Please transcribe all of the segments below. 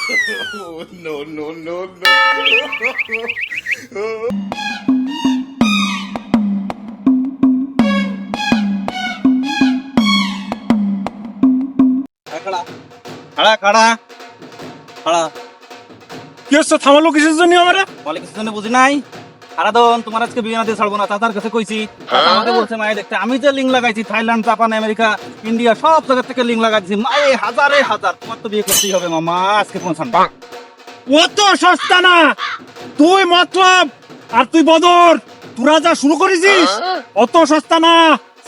No, no, no, no. খাড়া খাড়া খাড়া কি হচ্ছে থামালো কিসের জন্য আমরা? বলে কিছু জন্য বুঝি নাই। আরাধন তোমার আজকে বিয়ে না দিয়ে ছাড়বো না, চাচার কাছে কইছি। চাচা আমাকে বলছে মায়ে দেখতে, আমি যে লিঙ্ক লাগাইছি থাইল্যান্ড, জাপান, আমেরিকা, ইন্ডিয়া সব জায়গা থেকে লিঙ্ক লাগাইছি। মায়ে হাজারে হাজার, তোমার তো বিয়ে করতেই হবে মামা, আজকে পৌঁছান। অত সস্তা না, তুই মতলব আর তুই বদর, তোরা যা শুরু করেছিস অত সস্তা না।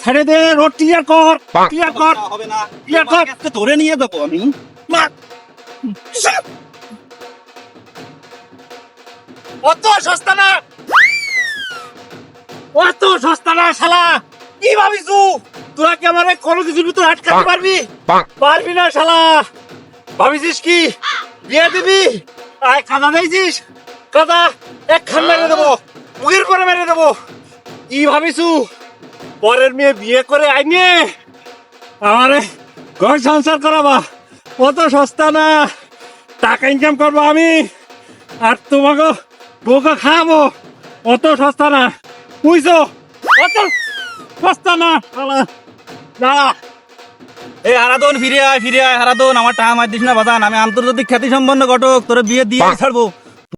ছেড়ে দে, রোড ক্লিয়ার কর, ক্লিয়ার কর, হবে না, ক্লিয়ার কর। আজকে ধরে নিয়ে যাবো আমি। অত সস্তা না, অত সস্তা না শালা। কি ভাবিস তোরা কি আমার কোনো কিছুর ভিতরে আটকাতে পারবি? পারবি না শালা। ভাবিছিস কি বিয়ে দিবি? আয় কাদা দিয়েছিস, কাদা এক খান মেরে দেবো, মুখের করে মেরে দেবো। কি ভাবিছু পরের মেয়ে বিয়ে করে আইনে আমারে ঘর সংসার করাবা? অত সস্তা না। টাকা ইনকাম করবো আমি, আর তোমাকে বউকে খাওয়াবো। অত সস্তা না, বুঝছো? অত সস্তা না শালা। না এই হারাদন ফিরে আয়, ফিরে আয় হারাদন, আমার টাকা মার দিস না বাজান। আমি আন্তর্জাতিক খ্যাতি সম্পন্ন ঘটক, তোর বিয়ে দিয়ে ছাড়বো।